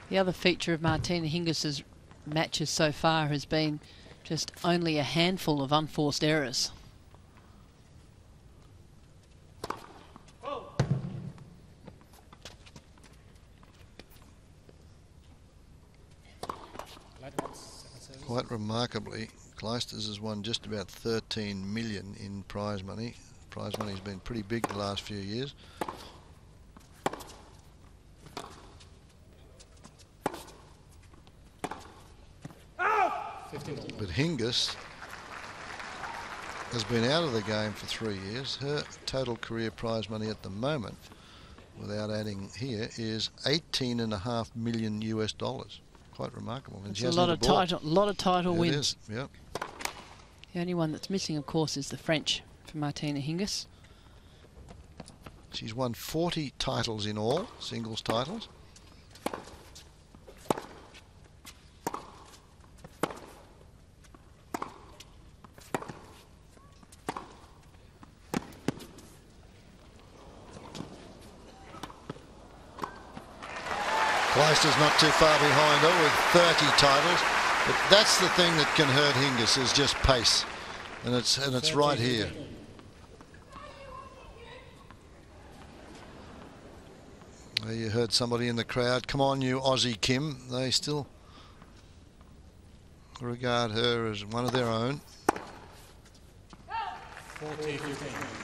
The other feature of Martina Hingis' matches so far has been just only a handful of unforced errors. Quite remarkably, Clijsters has won just about 13 million in prize money. Prize money's been pretty big the last few years. But Hingis has been out of the game for 3 years. Her total career prize money at the moment, without adding here, is $18.5 million US. Quite remarkable. And it's a lot of title wins. It is, yeah. The only one that's missing, of course, is the French for Martina Hingis. She's won 40 titles in all, singles titles. Clijsters not too far behind her with 30 titles, but that's the thing that can hurt Hingis, is just pace, and it's right here. You heard somebody in the crowd, "Come on, you Aussie Kim." They still regard her as one of their own. 40-15.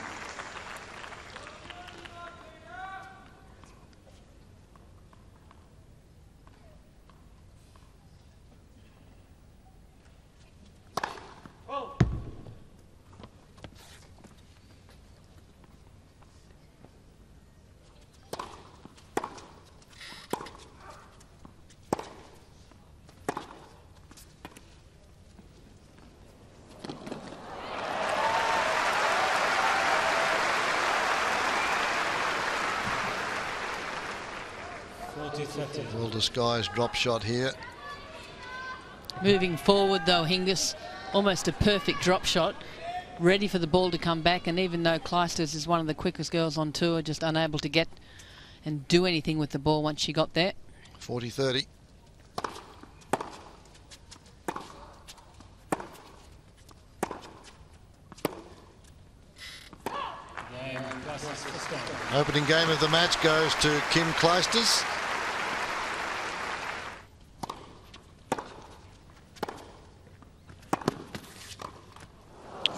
Well disguised drop shot here. Moving forward though, Hingis, almost a perfect drop shot, ready for the ball to come back, and even though Clijsters is one of the quickest girls on tour, just unable to get and do anything with the ball once she got there. 40-30. Opening game of the match goes to Kim Clijsters.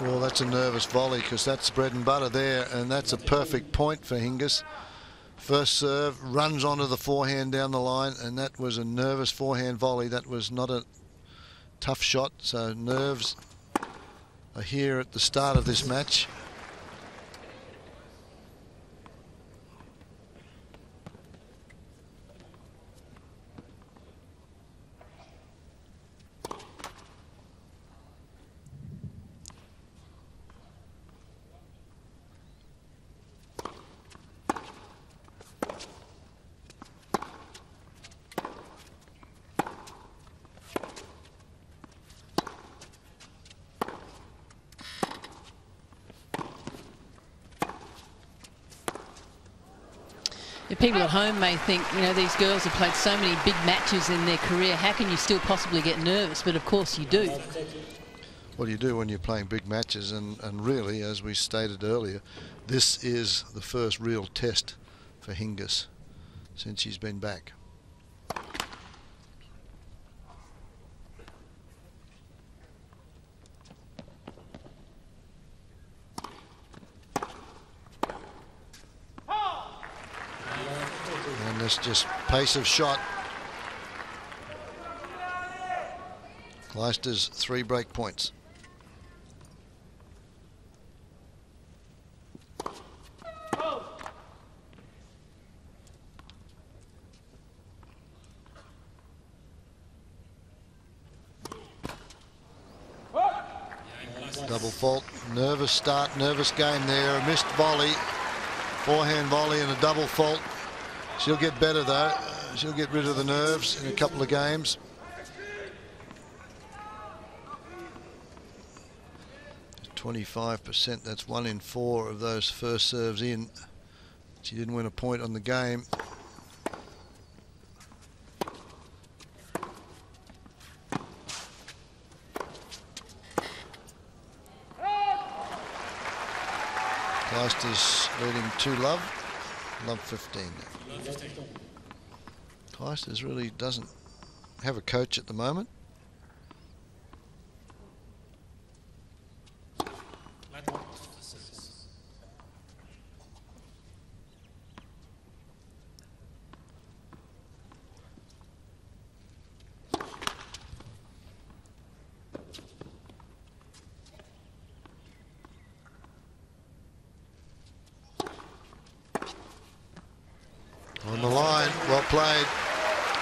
Well, that's a nervous volley, because that's bread and butter there, and that's a perfect point for Hingis. First serve, runs onto the forehand down the line, and that was a nervous forehand volley. That was not a tough shot, so nerves are here at the start of this match. The people at home may think, you know, these girls have played so many big matches in their career, how can you still possibly get nervous? But of course you do. What do you do when you're playing big matches? And really, as we stated earlier, this is the first real test for Hingis since she's been back. And this just pace of shot. Clijsters 3 break points. Double fault, nervous start, nervous game there, a missed volley, forehand volley and a double fault. She'll get better though, she'll get rid of the nerves in a couple of games. "25%, that's 1 in 4 of those first serves in. She didn't win a point on the game. Clijsters leading 2-love. Love 15 now. Clijsters really doesn't have a coach at the moment. On the line, well played.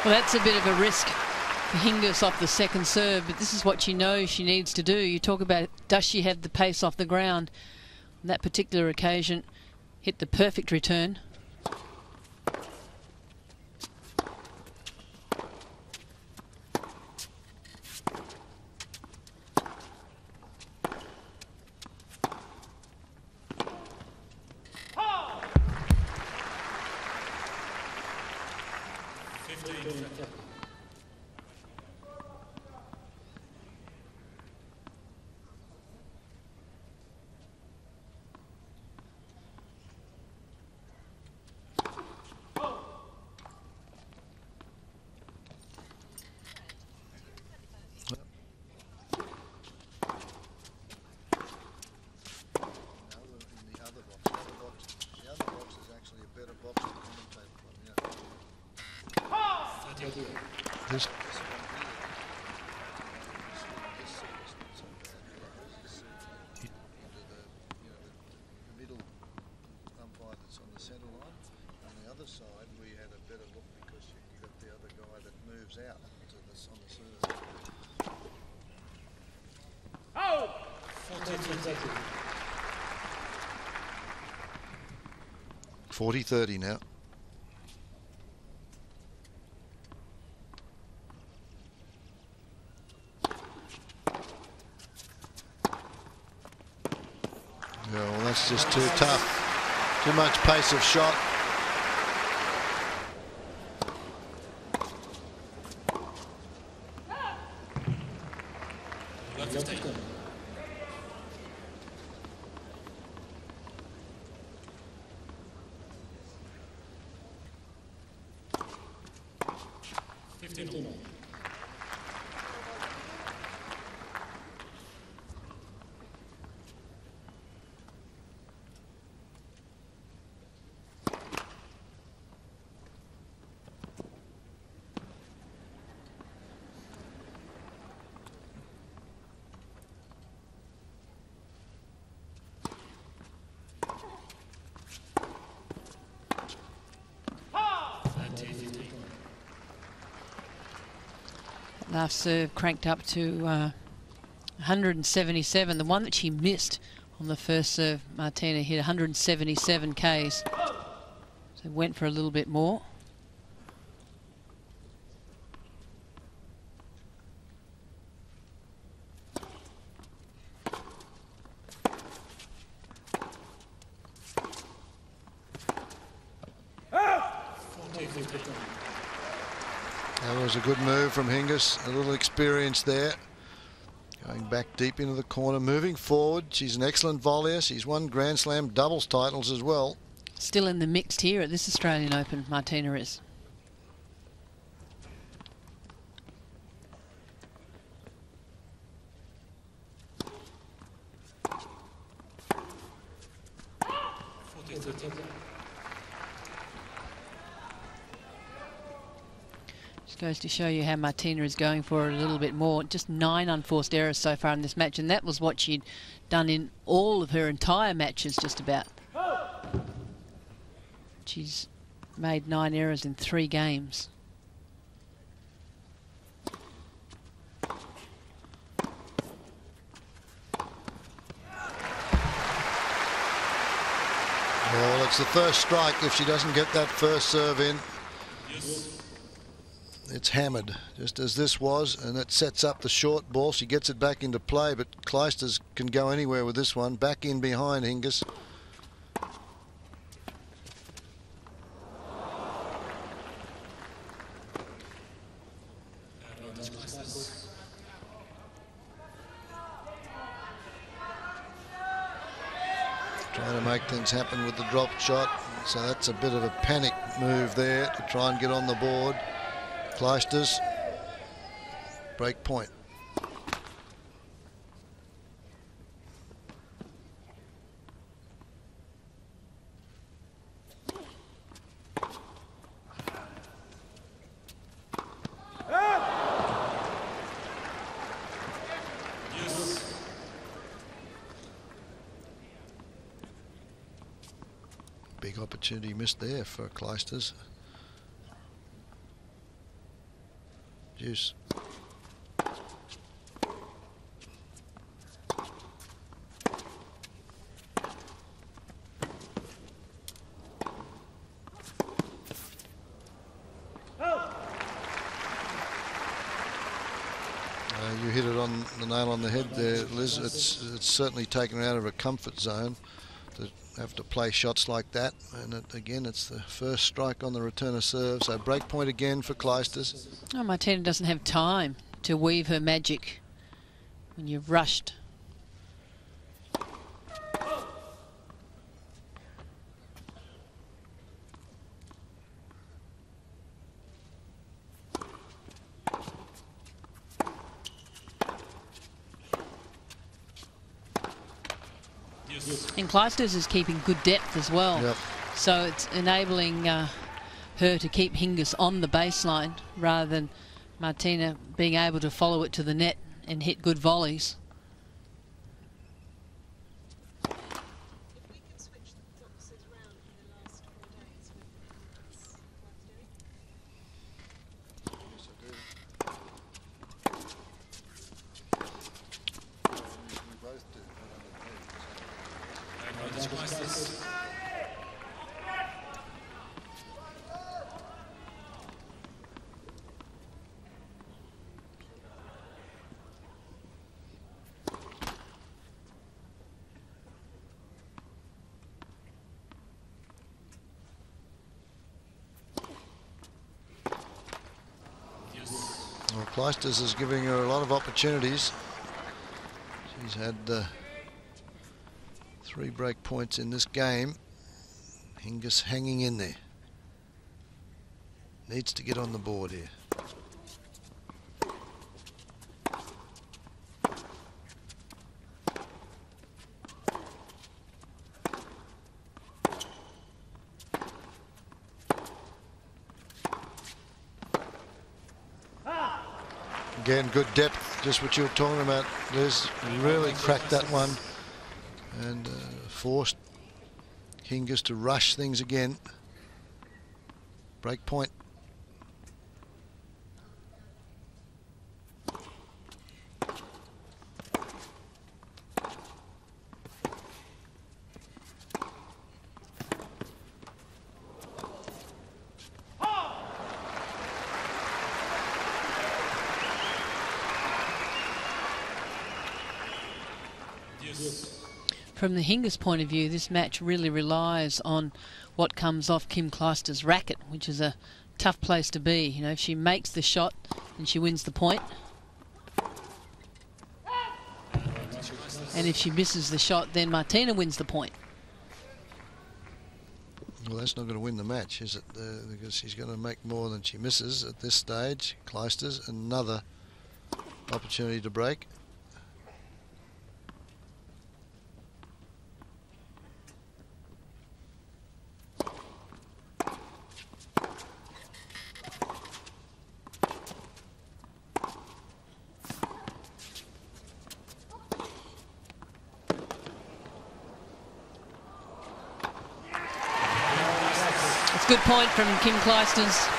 Well, that's a bit of a risk for Hingis off the second serve, but this is what she knows she needs to do. You talk about, does she have the pace off the ground? On that particular occasion, hit the perfect return. This middle umpire that's on the centre line. On the other side, we had a better look because you got the other guy that moves out to this on the serve. Oh! 40-30 now. Yeah, well, that's just too tough. Too much pace of shot. Last serve cranked up to 177. The one that she missed on the first serve, Martina hit 177 Ks. So went for a little bit more. That was a good move from Hingis, a little experience there. Going back deep into the corner, moving forward. She's an excellent volleyer. She's won Grand Slam doubles titles as well. Still in the mixed here at this Australian Open, Martina is. Goes to show you how Martina is going for it a little bit more. Just 9 unforced errors so far in this match, and that was what she'd done in all of her entire matches just about. She's made 9 errors in 3 games. Well, it's the first strike. If she doesn't get that first serve in, it's hammered, just as this was, and it sets up the short ball. She gets it back into play, but Clijsters can go anywhere with this one. Back in behind Hingis. Trying to make things happen with the drop shot. So that's a bit of a panic move there to try and get on the board. Clijsters, break point. Big opportunity missed there for Clijsters. Juice. You hit it on the nail on the head there, Liz. It's certainly taken her out of her comfort zone to have to play shots like that. And again, it's the first strike on the return of serve. So break point again for Clijsters. Oh, Martina doesn't have time to weave her magic when you've rushed. And Clijsters is keeping good depth as well. Yep. So it's enabling her to keep Hingis on the baseline rather than Martina being able to follow it to the net and hit good volleys. Well, Clijsters is giving her a lot of opportunities. She's had 3 break points in this game. Hingis hanging in there. Needs to get on the board here. Again, good depth, just what you were talking about, Liz. Really cracked that one and forced Hingis to rush things again. Break point. From the Hingis point of view, this match really relies on what comes off Kim Clijsters' racket, which is a tough place to be. You know, if she makes the shot and she wins the point, and if she misses the shot, then Martina wins the point. Well, that's not going to win the match, is it? Because she's going to make more than she misses at this stage. Clijsters, another opportunity to break. Good point from Kim Clijsters.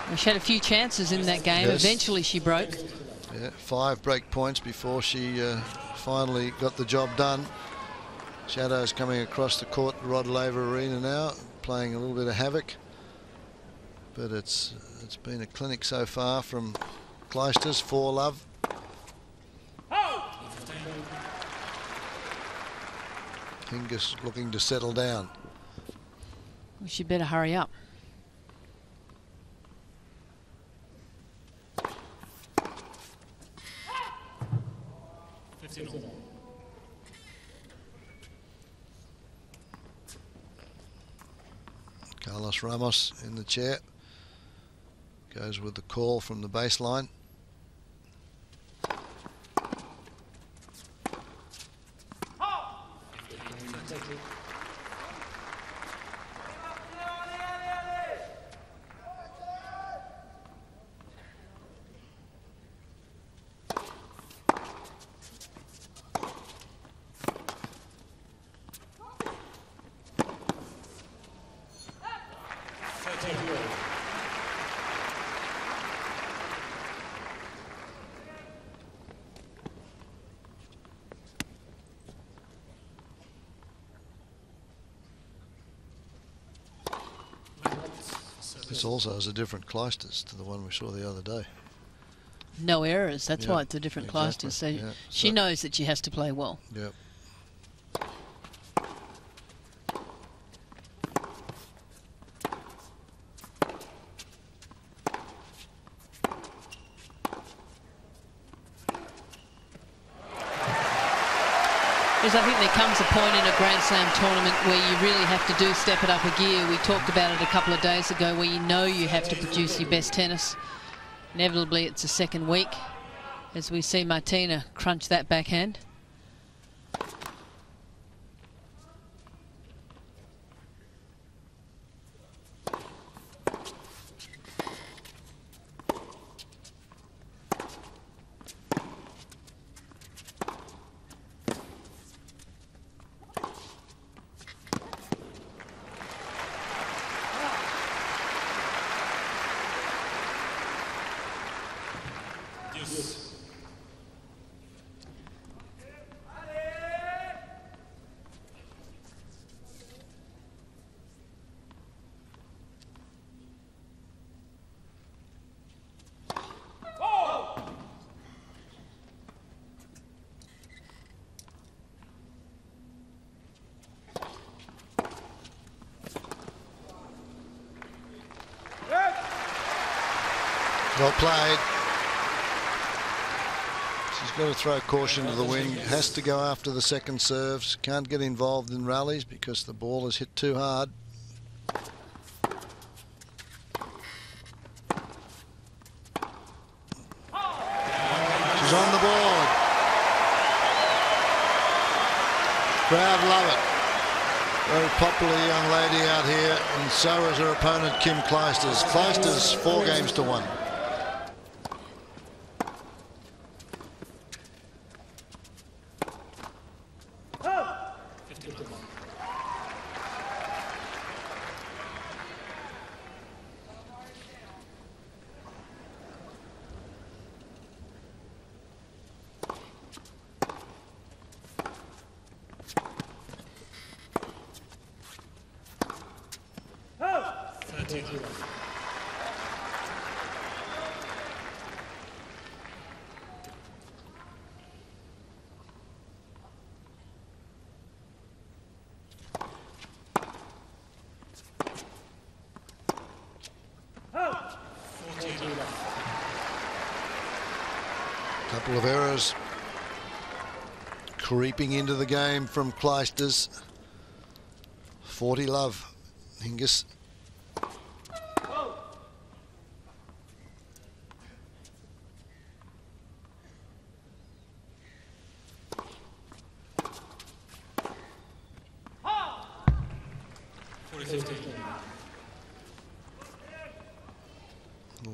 Well, she had a few chances in that game. Yes. Eventually she broke. Yeah, 5 break points before she finally got the job done. Shadows coming across the court, Rod Laver Arena now, playing a little bit of havoc. But it's been a clinic so far from Clijsters, 4-love. Hingis looking to settle down. Well, she better hurry up. Carlos Ramos in the chair. Goes with the call from the baseline. This also is a different Clijsters to the one we saw the other day. No errors. That's why it's a different Clijsters. So she knows that she has to play well. Yep. Because I think there comes a point in a Grand Slam tournament where you really have to step it up a gear. We talked about it a couple of days ago, where you know you have to produce your best tennis. Inevitably, it's the second week as we see Martina crunch that backhand. Well played. She's got to throw caution to the wind. Has to go after the second serves. Can't get involved in rallies because the ball is hit too hard. She's on the board. Crowd love it. Very popular young lady out here, and so is her opponent, Kim Clijsters. Clijsters 4 games to 1. Couple of errors creeping into the game from Clijsters. 40 love, Hingis.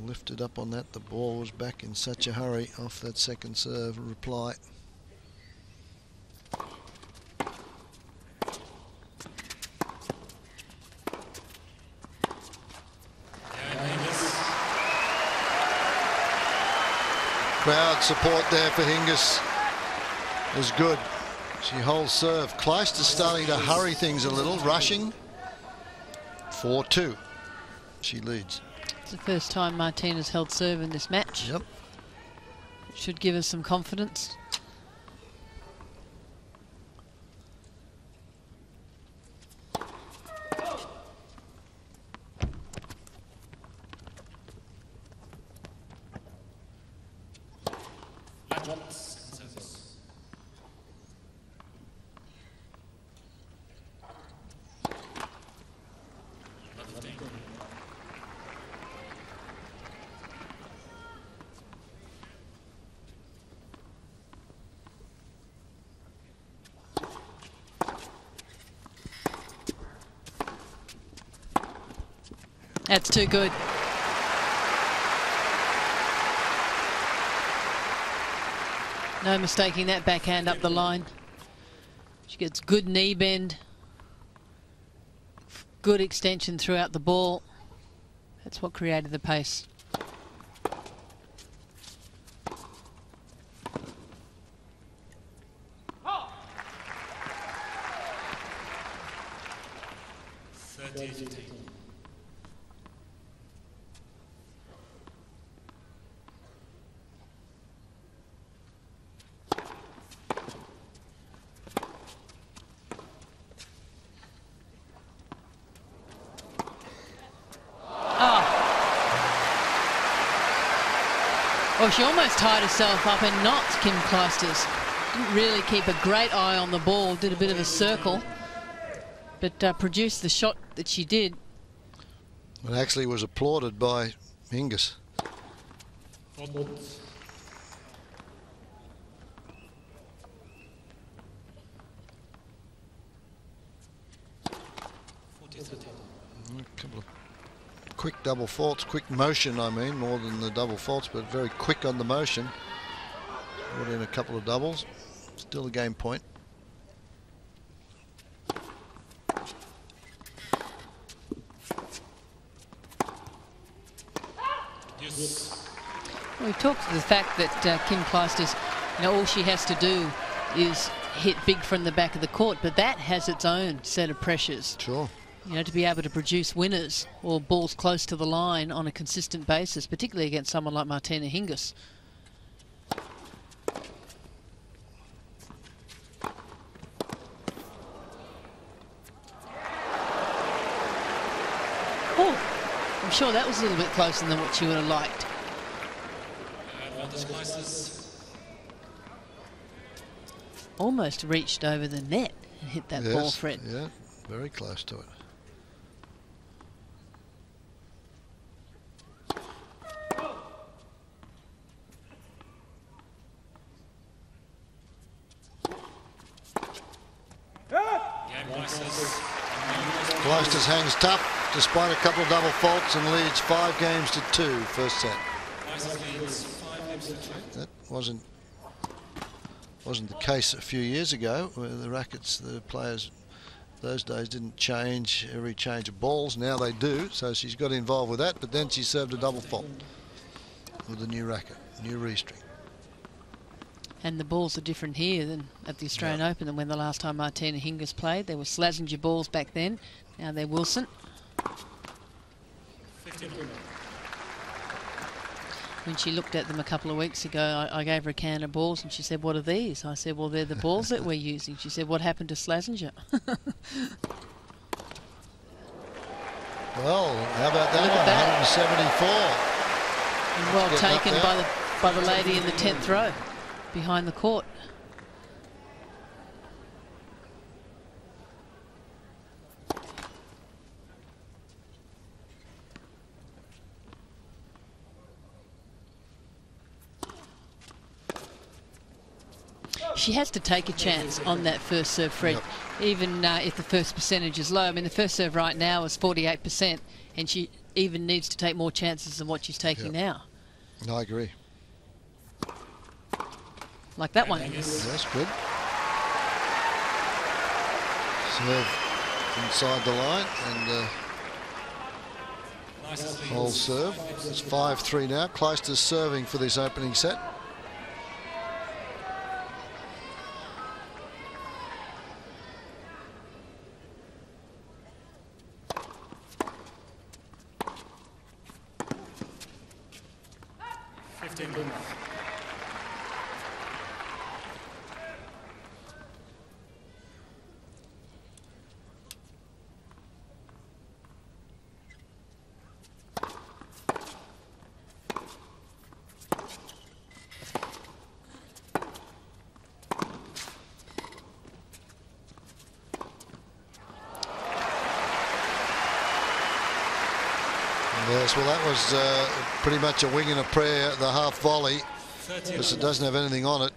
Lifted up on that, the ball was back in such a hurry off that second serve reply. Crowd support there for Hingis is good. She holds serve. Clijsters starting to hurry things a little, rushing. 4-2. She leads. It's the first time Martina's held serve in this match. Yep. Should give us some confidence. That's too good. No mistaking that backhand up the line. She gets good knee bend. Good extension throughout the ball. That's what created the pace. Well, she almost tied herself up in knots, Kim Clijsters. Didn't really keep a great eye on the ball, did a bit of a circle, but produced the shot that she did. It actually was applauded by Hingis. A couple of quick double faults, quick motion, I mean, more than the double faults, but very quick on the motion. Brought in a couple of doubles. Still a game point. Well, we talked to the fact that Kim Clijsters, all she has to do is hit big from the back of the court, but that has its own set of pressures. Sure. To be able to produce winners or balls close to the line on a consistent basis, particularly against someone like Martina Hingis. Oh, I'm sure that was a little bit closer than what she would have liked. Almost reached over the net and hit that ball, Fred. Yeah, very close to it. Clijsters hangs tough despite a couple of double faults and leads 5 games to 2 first set. That wasn't the case a few years ago, where the rackets, the players those days didn't change every change of balls. Now they do, so she's got involved with that, but then she served a double fault with a new racket, new restring. And the balls are different here than at the Australian Open than when the last time Martina Hingis played. There were Slazenger balls back then. Now they're Wilson. When she looked at them a couple of weeks ago, I gave her a can of balls and she said, "What are these?" I said, "Well, they're the balls that we're using." She said, "What happened to Slazenger?" Well, how about that one? 174. And well taken by the lady in the 10th row behind the court. She has to take a chance on that first serve, Fred, even if the first percentage is low. I mean, the first serve right now is 48%, and she even needs to take more chances than what she's taking now. I agree. Like that one. That's good. Serve inside the line and whole serve. It's 5-3 now. Clijsters serving for this opening set. Yes, well, that was pretty much a wing and a prayer, the half volley, because it doesn't have anything on it.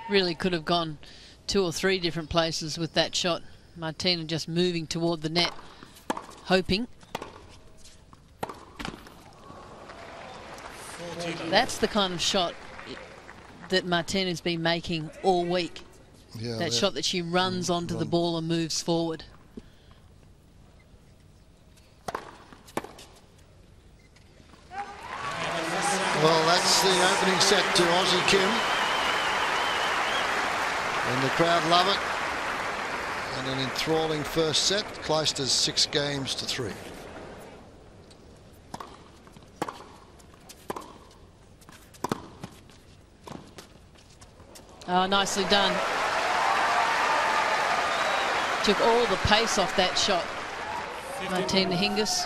Really could have gone 2 or 3 different places with that shot. Martina just moving toward the net, hoping. That's the kind of shot that Martina's been making all week. Yeah, that shot that she runs onto the ball and moves forward. Well, that's the opening set to Aussie Kim. And the crowd love it. And an enthralling first set. Clijsters 6-3. Oh, nicely done. Took all the pace off that shot, Martina Hingis.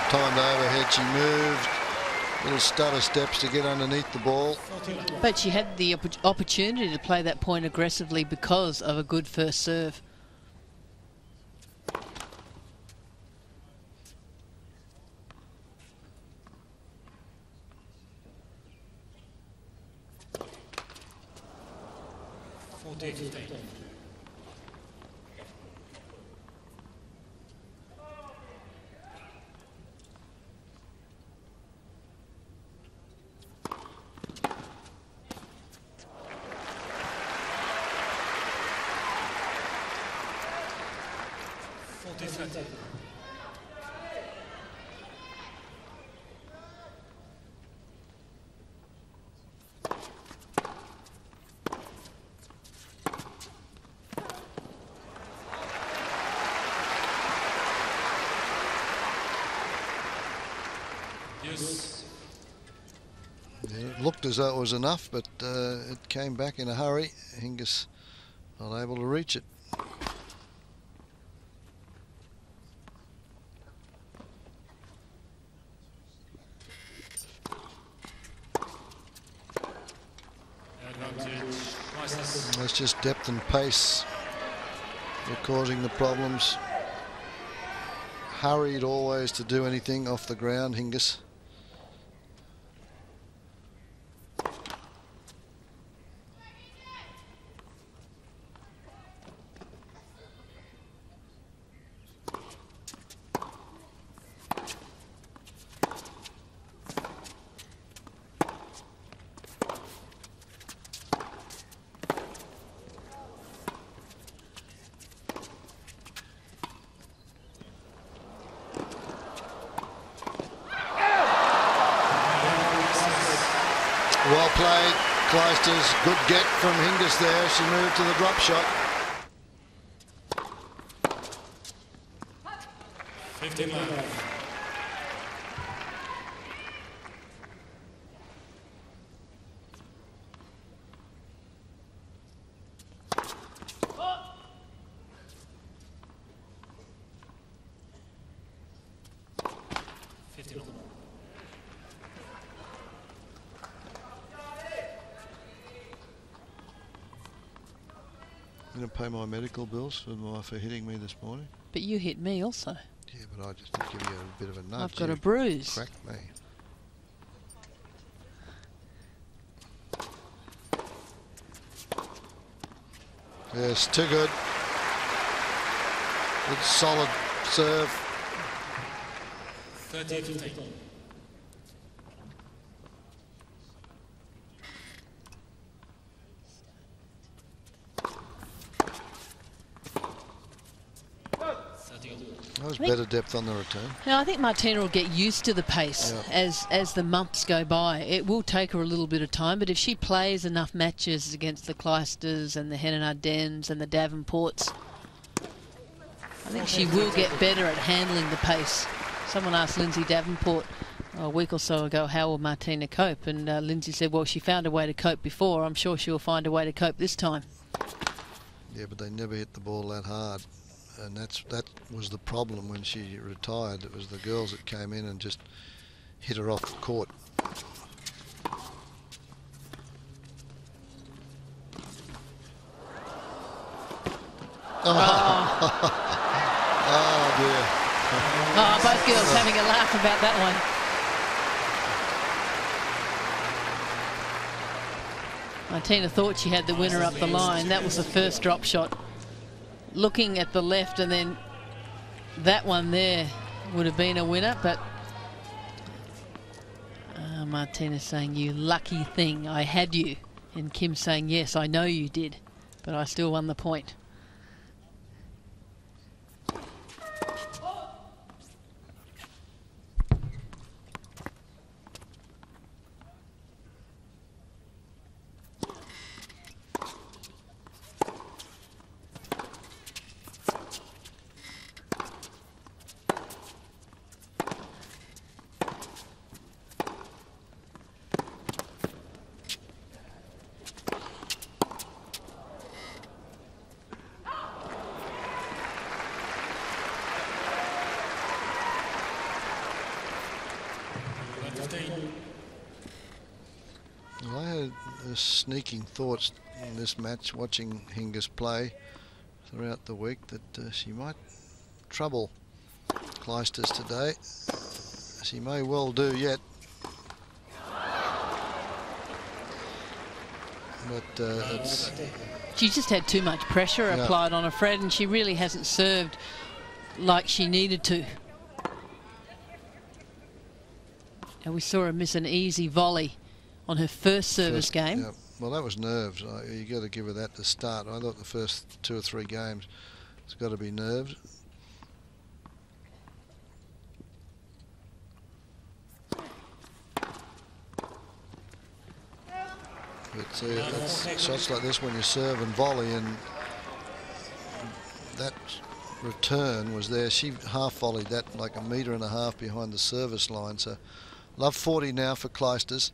Timed overhead, she moved, little stutter steps to get underneath the ball. But she had the opportunity to play that point aggressively because of a good first serve. It looked as though it was enough, but it came back in a hurry. Hingis not able to reach it. That's just depth and pace that are causing the problems. Hurried always to do anything off the ground, Hingis. Well played, Clijsters. Good get from Hingis there. She moved to the drop shot. 15 love. I'm going to pay my medical bills for hitting me this morning. But you hit me also. Yeah, but I just give you a bit of a nudge. I've got a bruise. Cracked me. Yes, too good. Good solid serve. 13-15. That was better depth on the return. Now, I think Martina will get used to the pace as the months go by. It will take her a little bit of time, but if she plays enough matches against the Clijsters and the Henan Ardens and the Davenports, I think she will get better at handling the pace. Someone asked Lindsay Davenport a week or so ago, how will Martina cope? And Lindsay said, well, she found a way to cope before. I'm sure she'll find a way to cope this time. Yeah, but they never hit the ball that hard. And that was the problem when she retired. It was the girls that came in and just hit her off the court. Oh, dear. Oh, both girls having a laugh about that one. Martina thought she had the winner up the line. That was the first drop shot. Looking at the left, and then that one there would have been a winner, but Martina saying, "You lucky thing, I had you." And Kim saying, "Yes, I know you did, but I still won the point." I had sneaking thoughts in this match, watching Hingis play throughout the week, that she might trouble Clijsters today. She may well do yet. But she just had too much pressure applied on her, Fred, and she really hasn't served like she needed to. And we saw her miss an easy volley on her first service game. Yeah. Well, that was nerves. You got to give her that to start. I thought the first 2 or 3 games, it's got to be nerves. But it's shots like this when you serve and volley, and that return was there. She half volleyed that like 1.5 meters behind the service line. So love 40 now for Clijsters.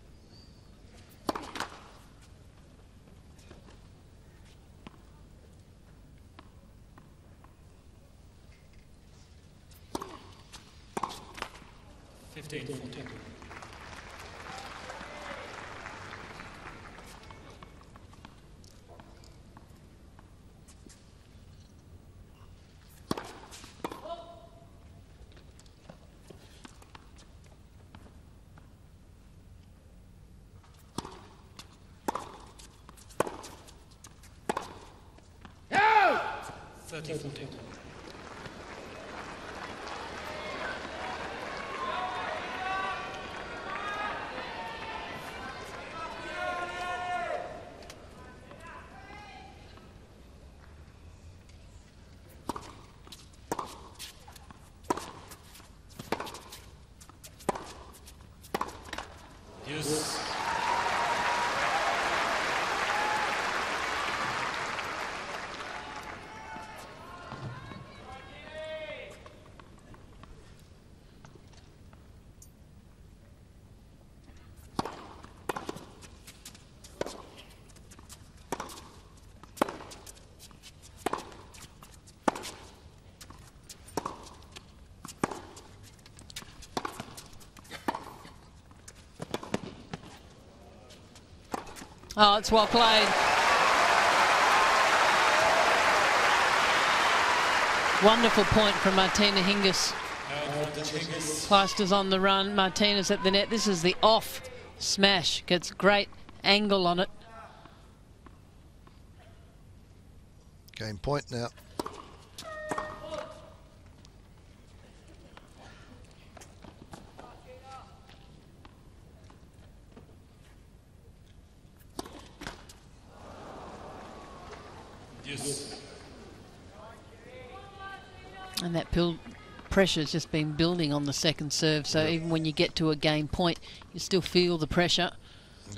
Oh, it's well played. Wonderful point from Martina Hingis. Clijsters on the run. Martina's at the net. This is the off smash. Gets great angle on it. Game point now. And that pressure's just been building on the second serve, so even when you get to a game point, you still feel the pressure.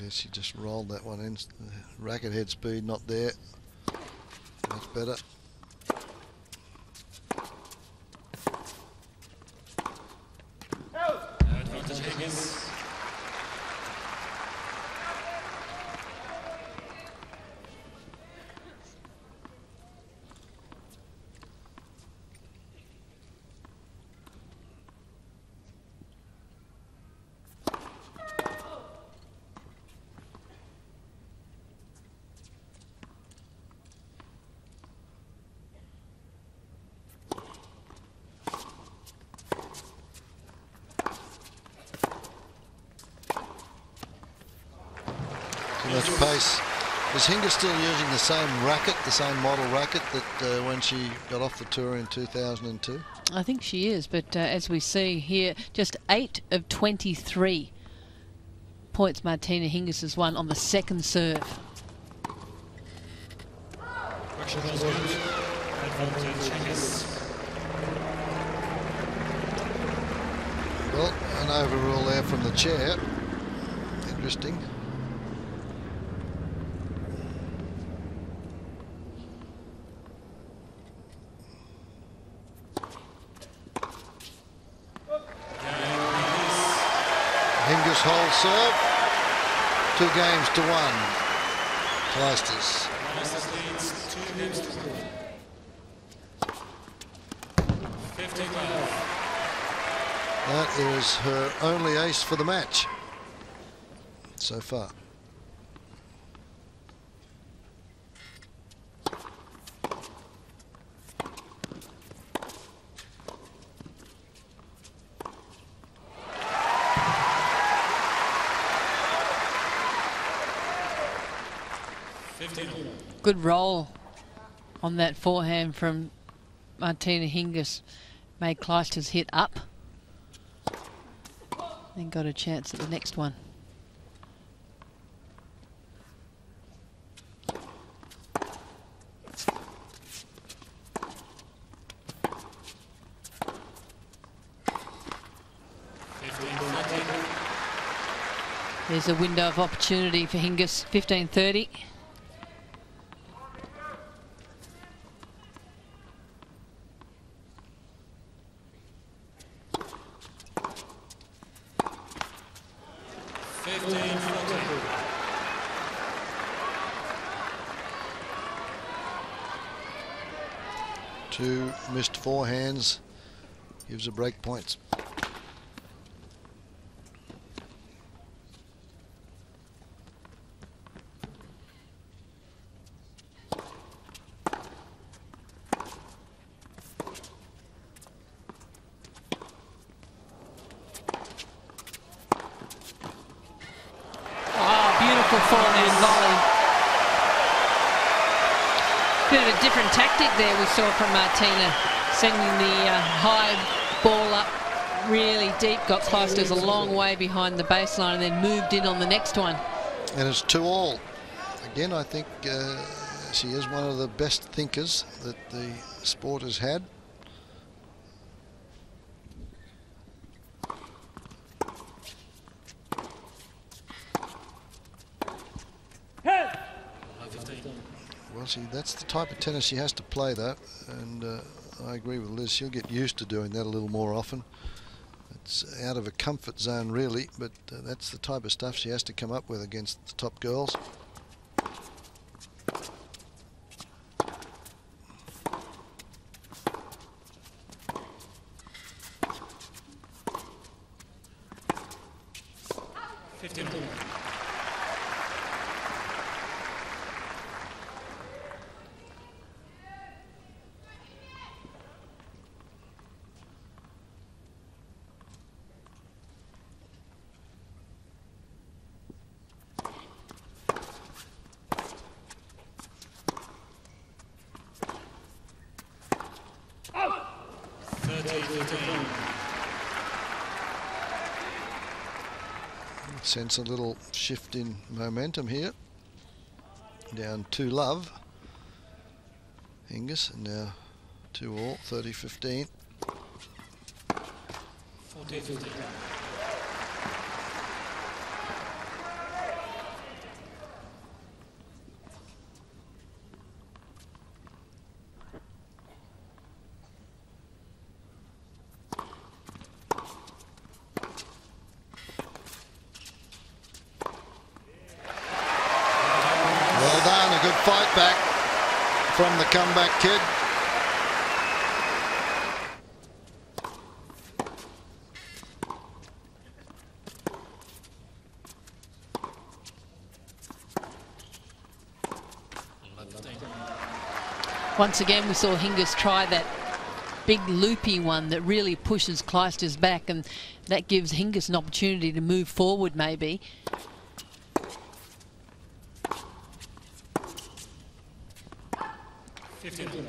Yeah, she just rolled that one in. The racket head speed not there. Much better. pace. Is Hingis still using the same racket, the same model racket that when she got off the tour in 2002? I think she is, but as we see here, just 8 of 23 points Martina Hingis has won on the second serve. Well, an overrule there from the chair. Interesting. Hingis whole serve. 2 games to 1. Clijsters. That is her only ace for the match so far. Good roll on that forehand from Martina Hingis. Made Clijsters hit up. Then got a chance at the next one. There's a window of opportunity for Hingis, 15-30. Two missed forehands gives her break points. Different tactic there we saw from Martina, sending the high ball up really deep, got Clijsters a long way behind the baseline and then moved in on the next one. And it's 2-all. Again, I think she is one of the best thinkers that the sport has had. Well, see, that's the type of tennis she has to play, though, and I agree with Liz. She'll get used to doing that a little more often. It's out of her comfort zone, really, but that's the type of stuff she has to come up with against the top girls. Sense a little shift in momentum here. Down 2-love. Hingis, and now 2-all, 30-15. 40-15. Fight back from the comeback kid. Once again, we saw Hingis try that big loopy one that really pushes Clijsters back, and that gives Hingis an opportunity to move forward maybe.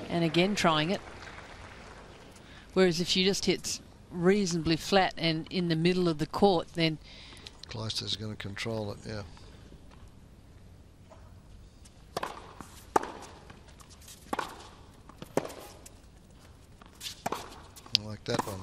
And again trying it. Whereas if she just hits reasonably flat and in the middle of the court, then Clijsters is going to control it, yeah. I like that one.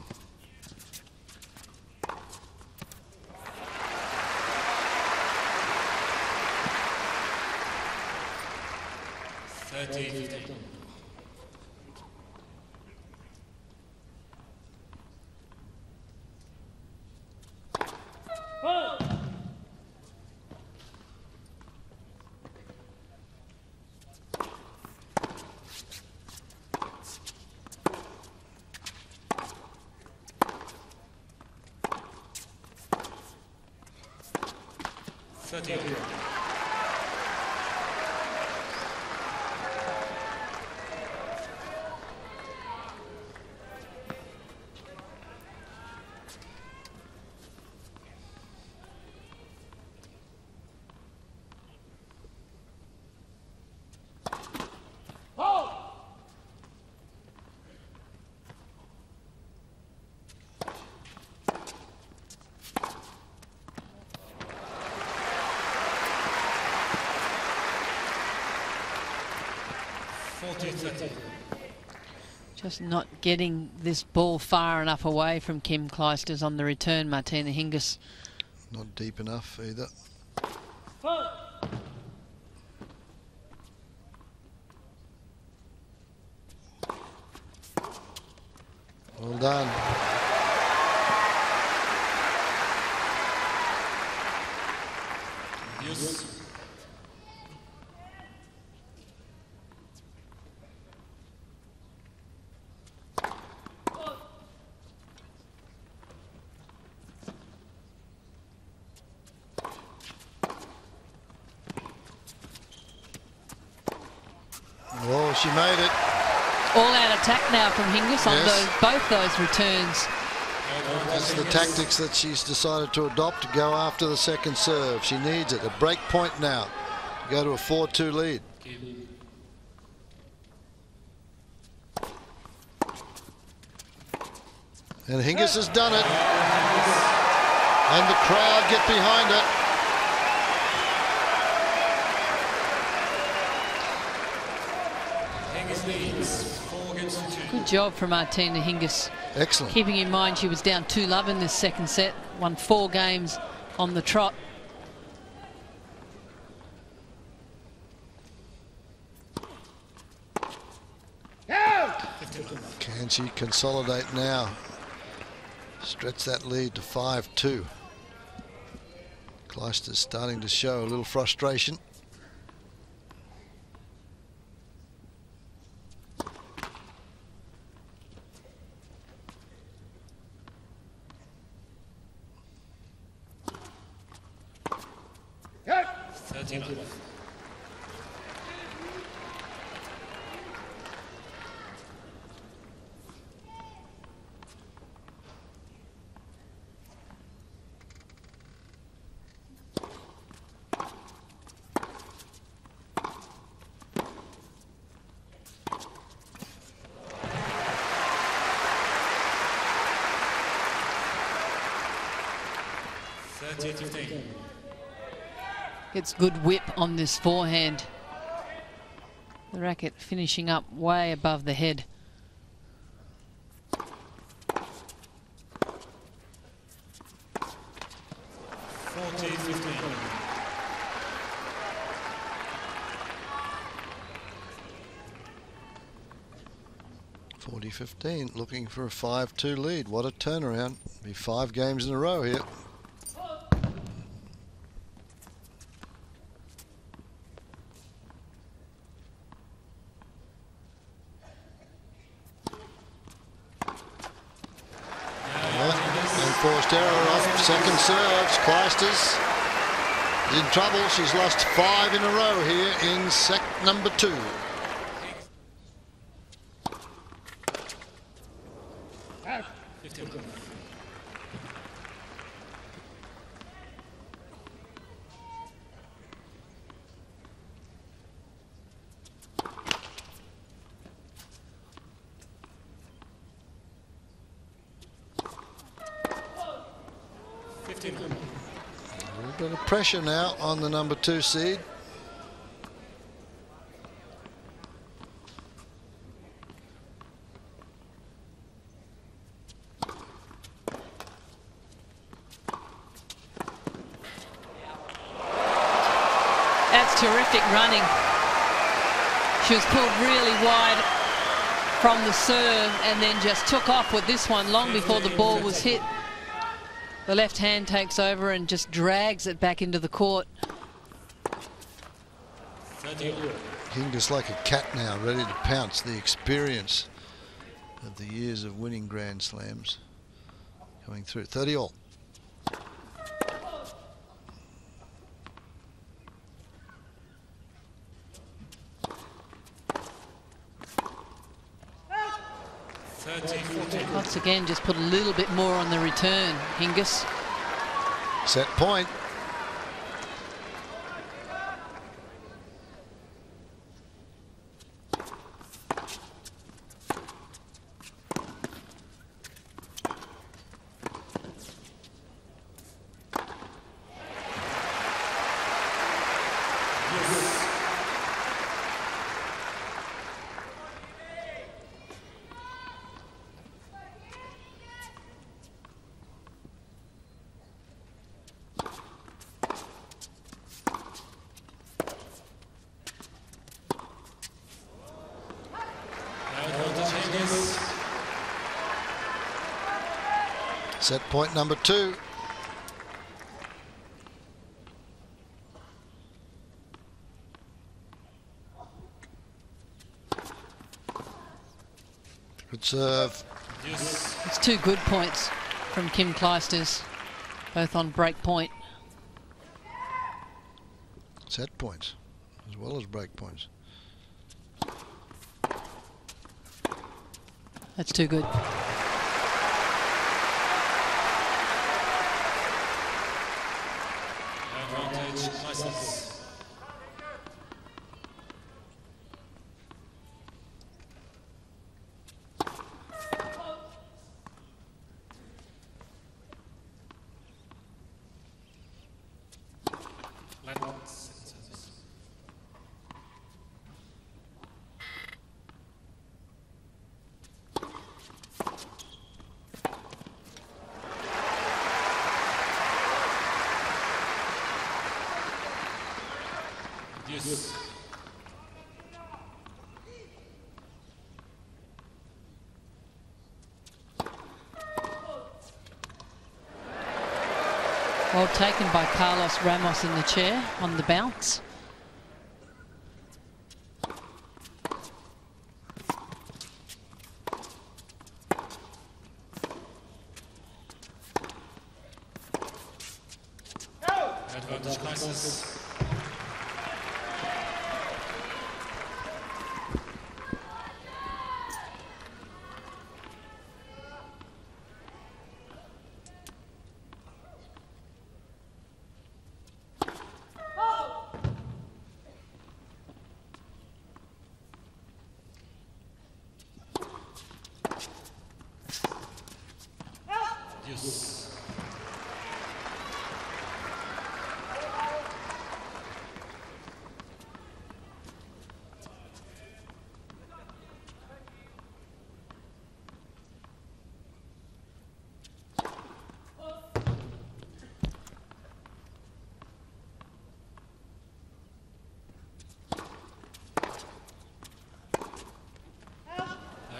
just not getting this ball far enough away from Kim Clijsters on the return, Martina Hingis. Not deep enough either. Well done. Yes. Oh, she made it. All-out attack now from Hingis on both those returns. That's the tactics that she's decided to adopt to go after the second serve. She needs it. A break point now to go to a 4-2 lead. And Hingis has done it. And the crowd get behind it. Good job from Martina Hingis. Excellent. Keeping in mind she was down 2-love in this second set, won 4 games on the trot. Can she consolidate now? Stretch that lead to 5-2. Clijsters starting to show a little frustration. Gets good whip on this forehand. The racket finishing up way above the head. .40-15, looking for a 5-2 lead. What a turnaround. Be 5 games in a row here. Forced error off second serves. Clijsters is in trouble. She's lost 5 in a row here in set number 2. bit of pressure now on the number 2 seed. That's terrific running. She was pulled really wide from the serve and then just took off with this one long before the ball was hit. The left hand takes over and just drags it back into the court. Hingis like a cat now, ready to pounce. The experience of the years of winning Grand Slams coming through. 30 all. Once again, just put a little bit more on the return, Hingis. Set point. Set point number 2. Good serve. It's 2 good points from Kim Clijsters, both on break point. Set points as well as break points. That's too good. Well taken by Carlos Ramos in the chair on the bounce. Advantage Clijsters.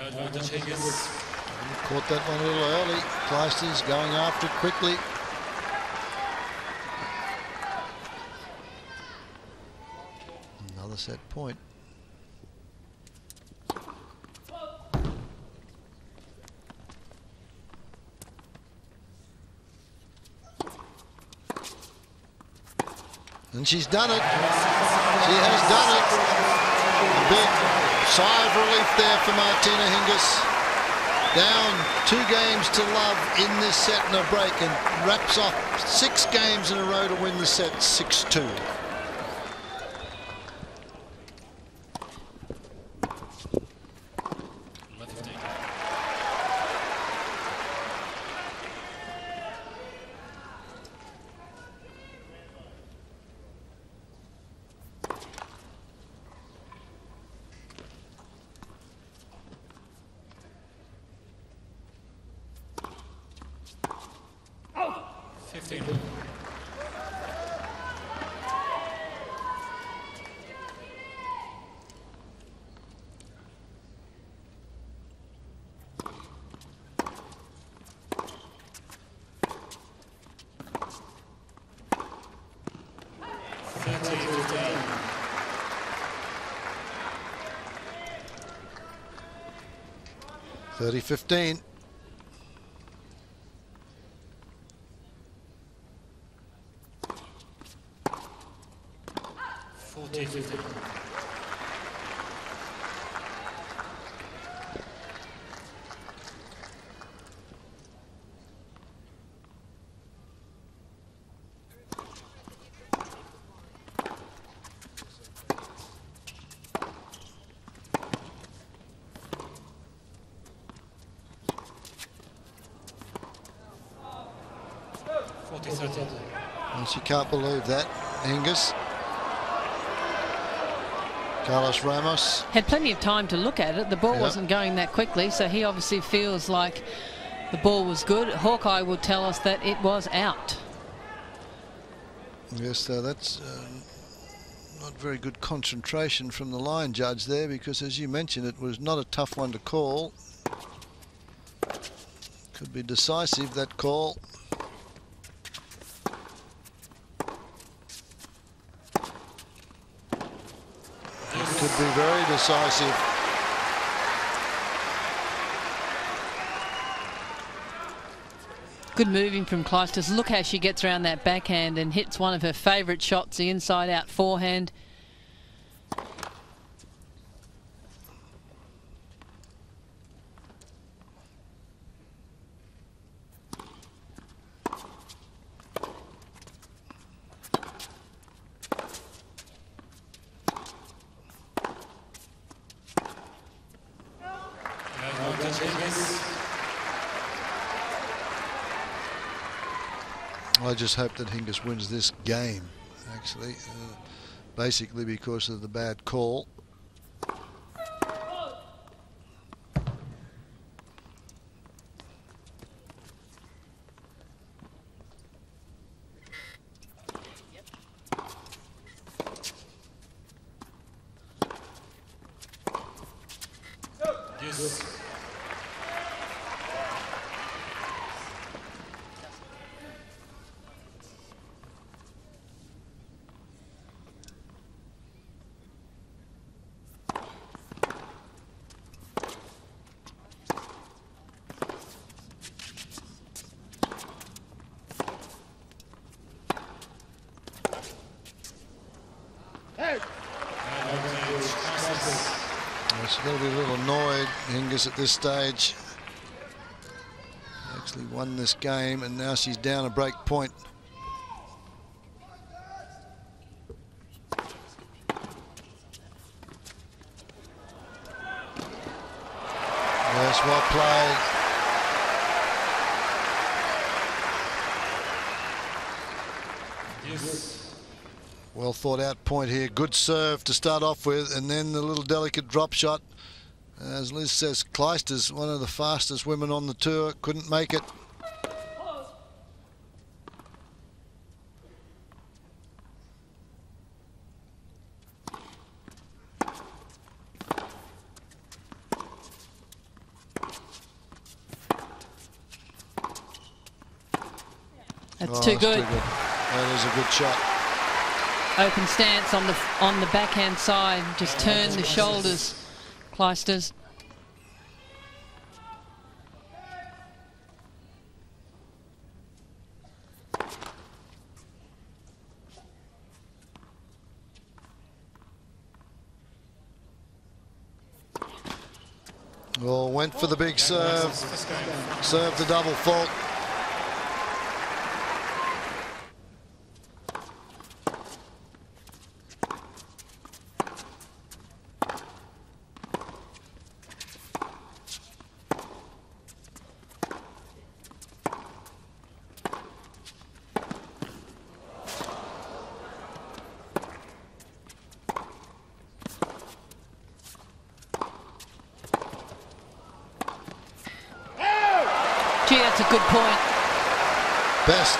Advantage Hingis. Caught that one a little early. Clijsters going after it quickly. Another set point. And she's done it. She has done it. A big sigh of relief there for Martina Hingis. Down 2 games to love in this set and a break, and wraps off 6 games in a row to win the set 6-2. 30-15. And she can't believe that. Hingis. Carlos Ramos. Had plenty of time to look at it. The ball wasn't going that quickly, so he obviously feels like the ball was good. Hawkeye will tell us that it was out. Yes, that's not very good concentration from the line judge there, because as you mentioned, it was not a tough one to call. Could be decisive, that call. Could be very decisive. Good moving from Clijsters. Look how she gets around that backhand and hits one of her favourite shots, the inside-out forehand. I just hope that Hingis wins this game, actually, basically because of the bad call. She's going to be a little annoyed, Hingis, at this stage. Actually won this game, and now she's down a break point. Yes, well played. Well thought out point here. Good serve to start off with, and then the little delicate drop shot. As Liz says, Clijsters, one of the fastest women on the tour, couldn't make it. That's too good. That is a good shot. Open stance on the backhand side. Just turn the shoulders, Clijsters. Well, went for the big serve. Served the double fault. Gee, that's a good point. Best.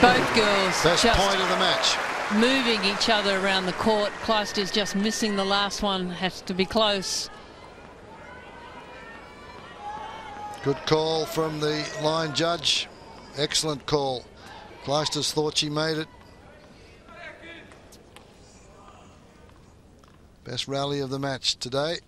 Both girls Best just point of the match. moving each other around the court. Clijsters just missing the last one. Has to be close. Good call from the line judge. Excellent call. Clijsters thought she made it. Best rally of the match today.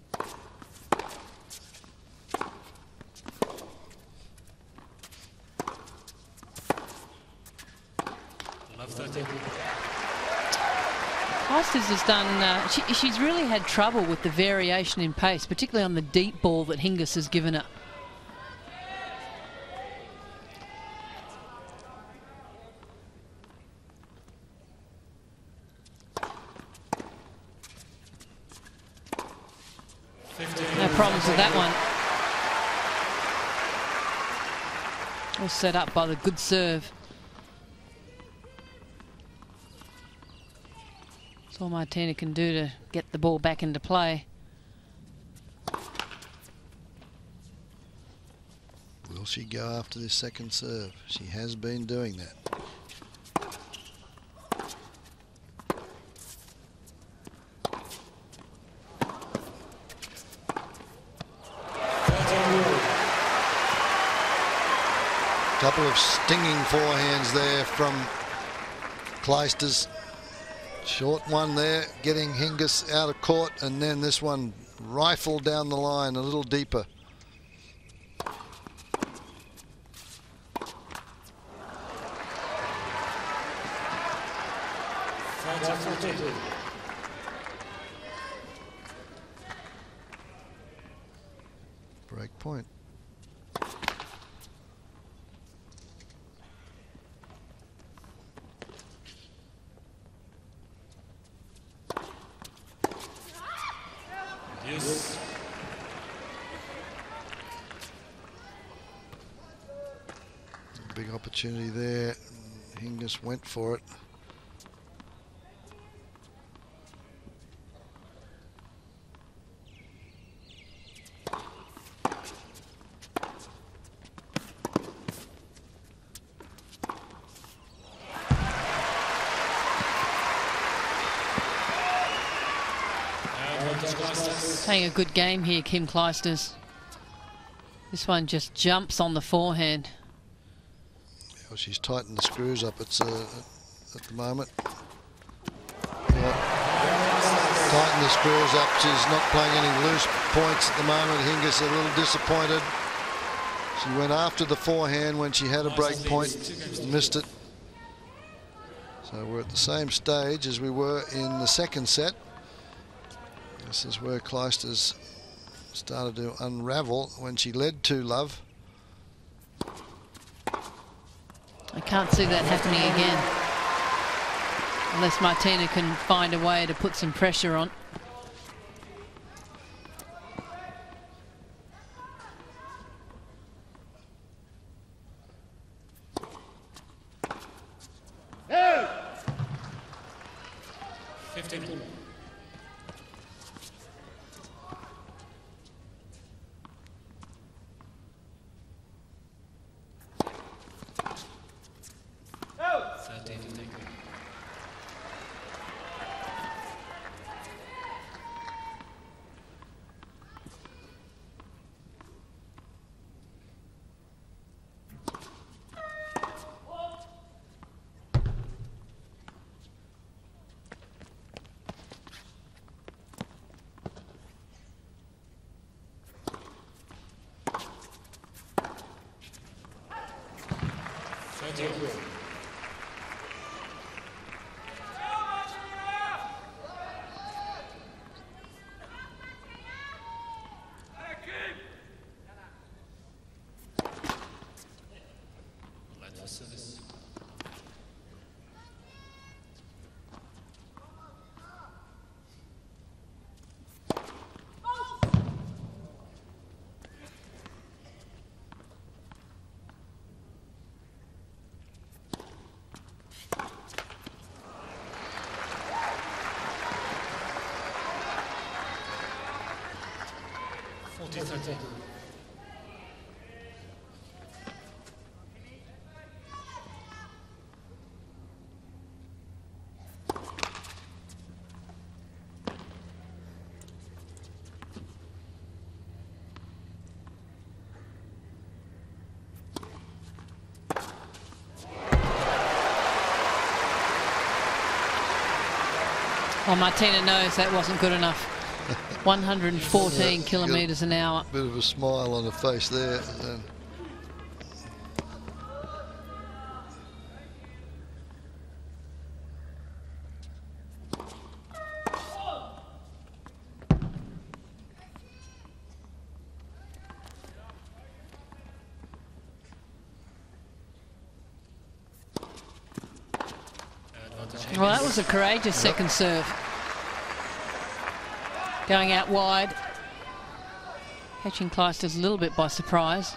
Clijsters has done, she's really had trouble with the variation in pace, particularly on the deep ball that Hingis has given her. No problems with that one. All set up by the good serve. That's all Martina can do to get the ball back into play. Will she go after this second serve? She has been doing that. Couple of stinging forehands there from Clijsters. Short one there, getting Hingis out of court, and then this one rifled down the line a little deeper. Break point. Yes. Big opportunity there. Hingis went for it. Playing a good game here, Kim Clijsters. This one just jumps on the forehand. Well, she's tightened the screws up. It's at the moment. Yeah. Tightened the screws up. She's not playing any loose points at the moment. Hingis a little disappointed. She went after the forehand when she had a break point, missed it. So we're at the same stage as we were in the second set. This is where Clijsters started to unravel when she led 2-love. I can't see that happening again, unless Martina can find a way to put some pressure on. Well, Martina knows that wasn't good enough. 114 kilometres an hour. Bit of a smile on her face there. Well, that was a courageous second serve. Going out wide. Catching Clijsters a little bit by surprise.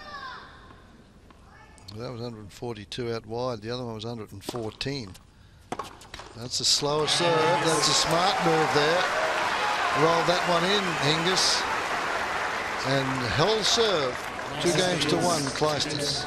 That was 142 out wide. The other one was 114. That's a slower serve. That's a smart move there. Rolled that one in, Hingis. And held serve. 2 games to 1, Clijsters.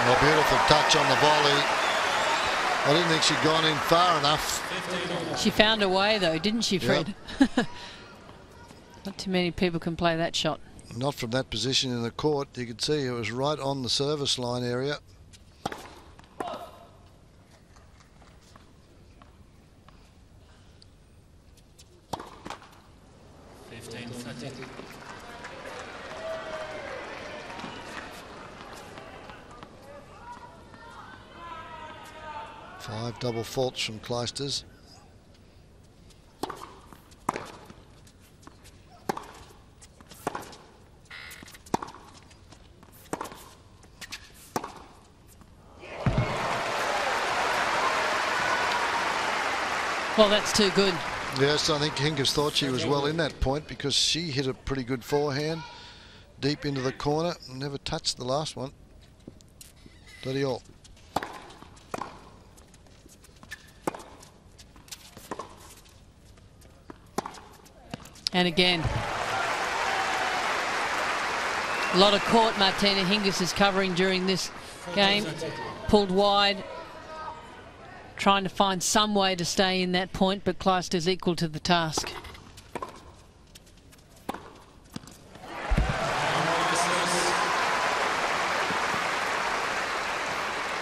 A beautiful touch on the volley. I didn't think she'd gone in far enough. She found a way though, didn't she, Fred? Yep. Not too many people can play that shot. Not from that position in the court. You could see it was right on the service line area. Five double faults from Clijsters. Well, that's too good. Yes, I think Hingis thought she was well in that point because she hit a pretty good forehand deep into the corner and never touched the last one. Bloody all. And again, a lot of court Martina Hingis is covering during this game. Pulled wide, trying to find some way to stay in that point, but Clijsters equal to the task.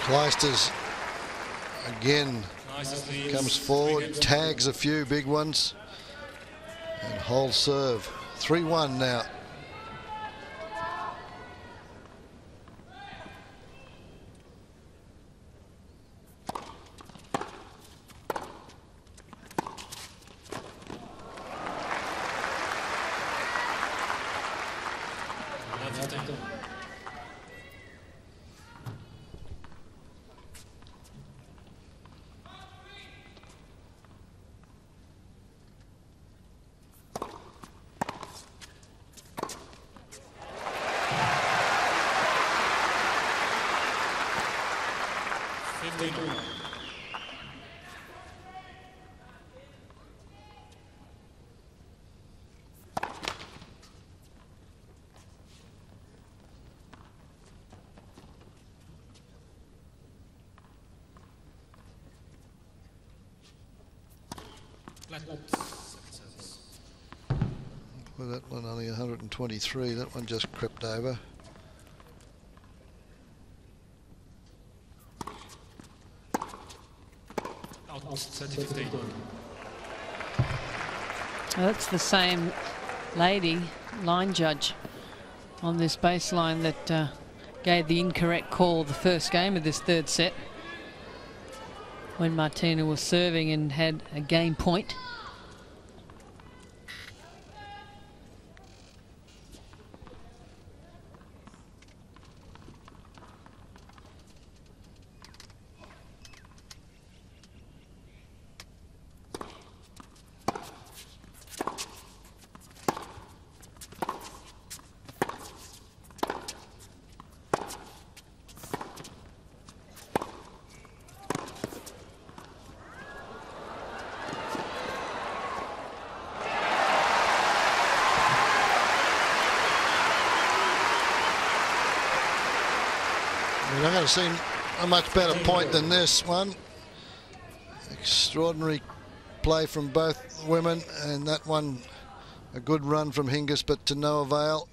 Clijsters again comes forward, tags a few big ones, and holds serve. 3-1 now. Well, that one only 123. That one just crept over. That's the same lady, line judge, on this baseline that gave the incorrect call the first game of this third set when Martina was serving and had a game point. I've never seen a much better point than this one. Extraordinary play from both women, and that one a good run from Hingis, but to no avail.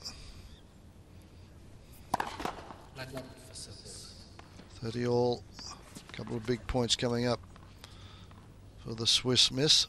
for service. 30 all. A couple of big points coming up for the Swiss miss.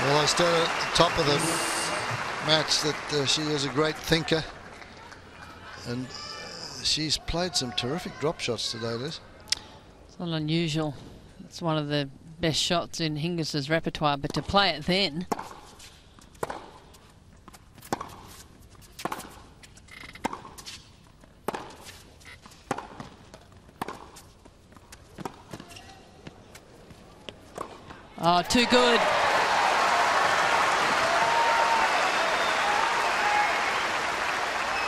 Well, I said at the top of the match that she is a great thinker, and she's played some terrific drop shots today, Liz. It's not unusual. It's one of the best shots in Hingis's repertoire, but to play it then. Oh, too good.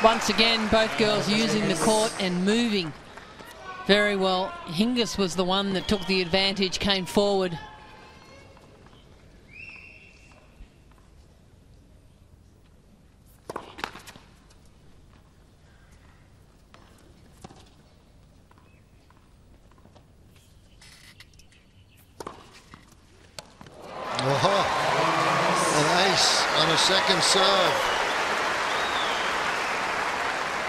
Once again, both girls using the court and moving very well. Hingis was the one that took the advantage, came forward. Oh, an ace on a second serve.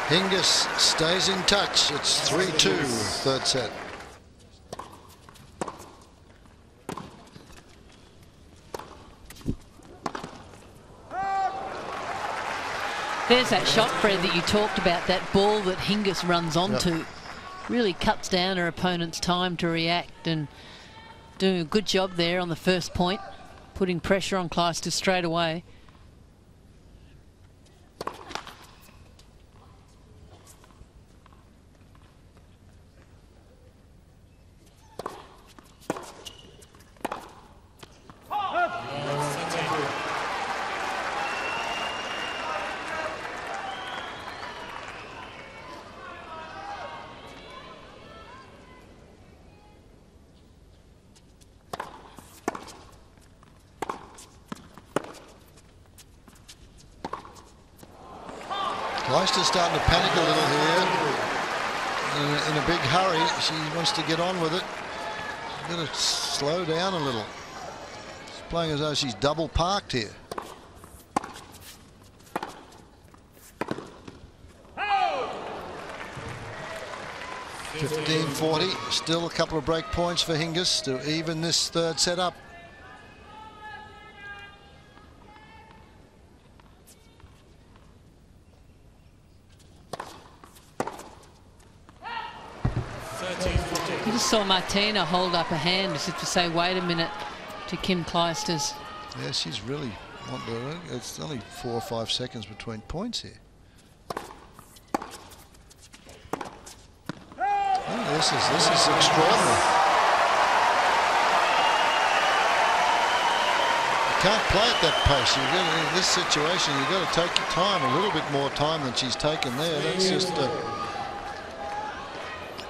Hingis stays in touch. It's 3-2, third set. There's that shot, Fred, that you talked about, that ball that Hingis runs onto. Yep. Really cuts down her opponent's time to react, and doing a good job there on the first point, putting pressure on Clijsters straight away. Clijsters starting to panic a little here. In a big hurry. She wants to get on with it. She's got to slow down a little. She's playing as though she's double parked here. 15-40. Still a couple of break points for Hingis to even this third set up. You just saw Martina hold up a hand as if to say, wait a minute, to Kim Clijsters. Yeah, she's really wanting to. It's only 4 or 5 seconds between points here. Oh, this is extraordinary. You can't play at that pace. In this situation, you've got to take your time, a little bit more time than she's taken there. That's just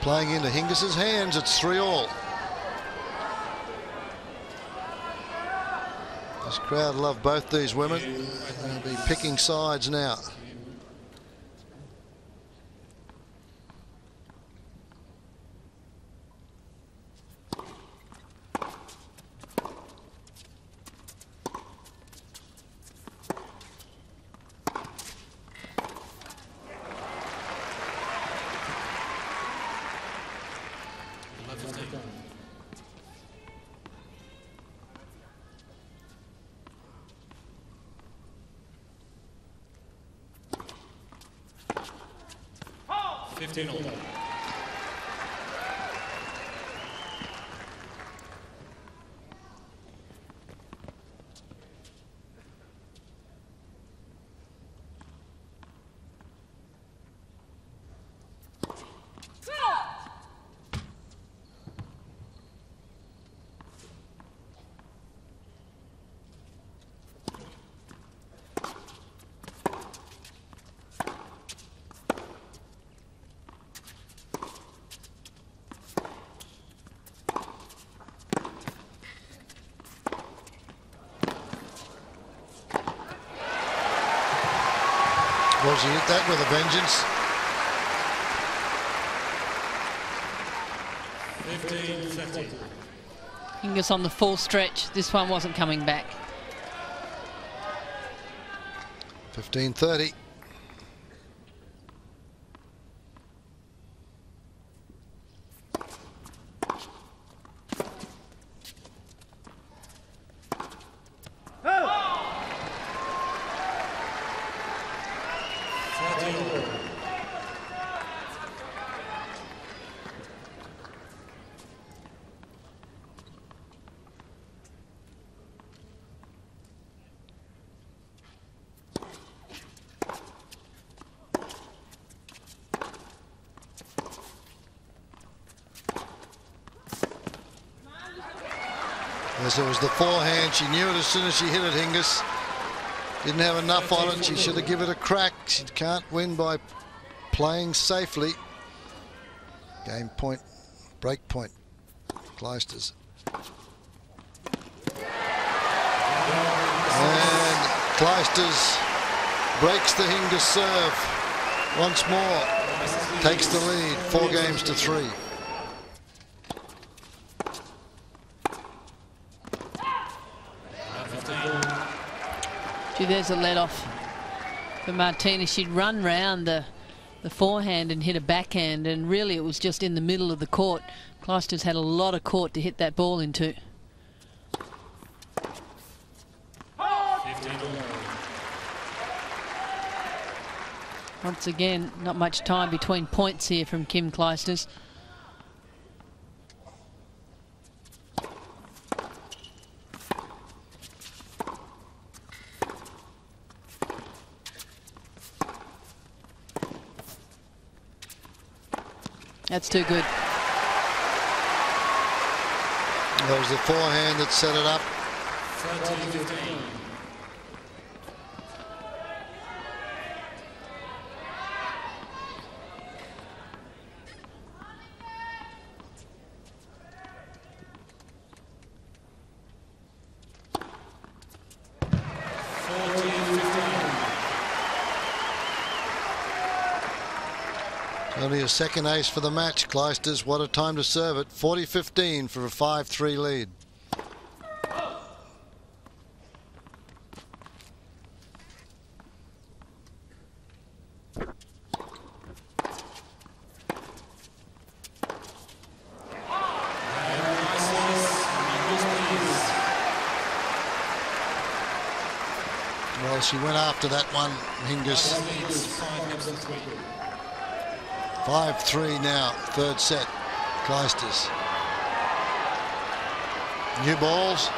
playing into Hingis's hands. It's 3-all. This crowd love both these women. They'll be picking sides now. because he hit that with a vengeance. 15-50. Hingis on the full stretch. This one wasn't coming back. 15-30. As it was the forehand, she knew it as soon as she hit it, Hingis. Didn't have enough on it, she should have given it a crack. She can't win by playing safely. Game point, break point, Clijsters. And Clijsters breaks the Hingis serve once more. Takes the lead, 4-3. Gee, there's a let off for Martina. She'd run round the forehand and hit a backhand, and really it was just in the middle of the court. Clijsters had a lot of court to hit that ball into. 15. Once again, not much time between points here from Kim Clijsters. That's too good. That was the forehand that set it up. 13-15. Only a second ace for the match, Clijsters. What a time to serve it. 40-15 for a 5-3 lead. Well, she went after that one, Hingis. 5-3 now, third set, Clijsters. New balls.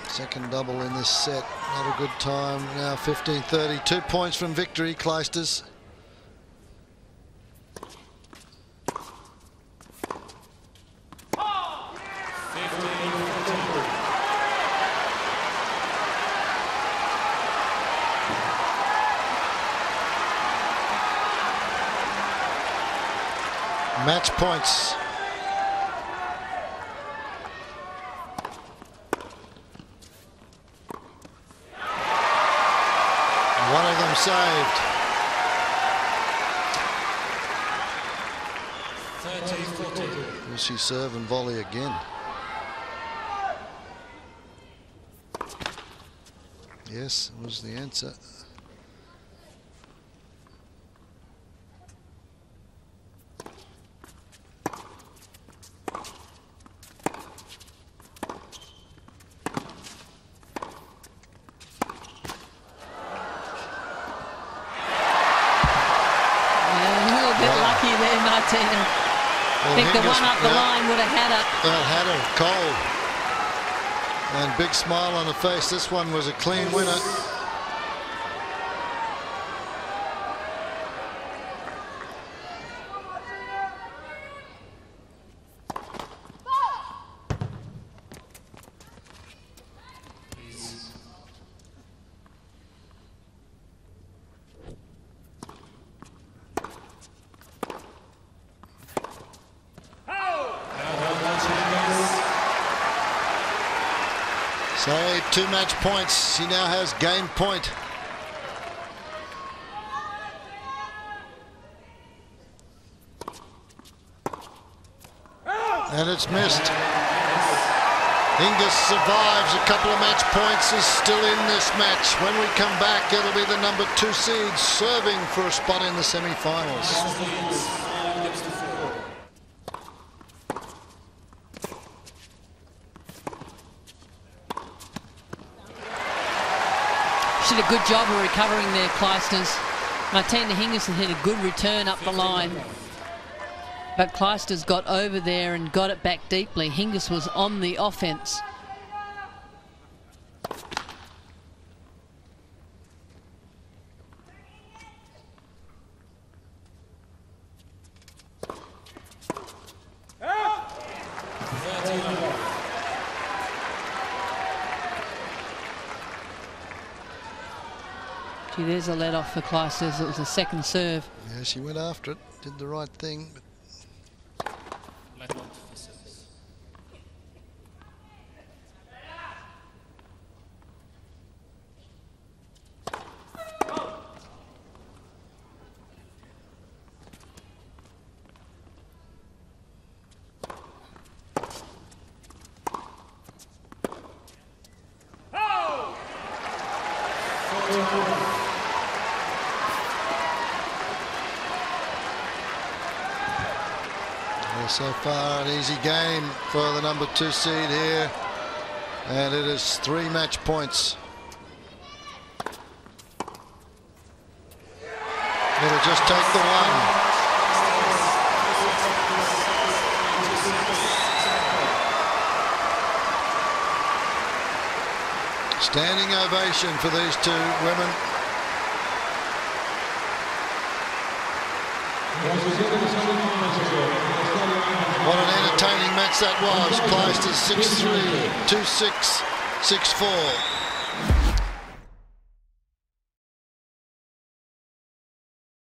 Second double in this set, not a good time. Now 15-30, 2 points from victory, Clijsters. Match points. One of them saved. 30-40. Will she serve and volley again? Yes, was the answer. Martina. Well, I think the Hingis, one up the line would have had her. Well, had her cold. And big smile on her face. This one was a clean winner. So 2 match points. She now has game point. And it's missed. Hingis survives a couple of match points, is still in this match. When we come back, it'll be the number 2 seed serving for a spot in the semi-finals. She did a good job of recovering there, Clijsters. Martina Hingis had hit a good return up the line. But Clijsters got over there and got it back deeply. Hingis was on the offense. Gee, there's a let off for Clijsters. It was a second serve. Yeah, she went after it, did the right thing. But Let off for service. So far an easy game for the number 2 seed here, and it is 3 match points. It'll just take the one. Standing ovation for these 2 women. What an entertaining match that was. Clijsters 6-3, 2-6, 6-4.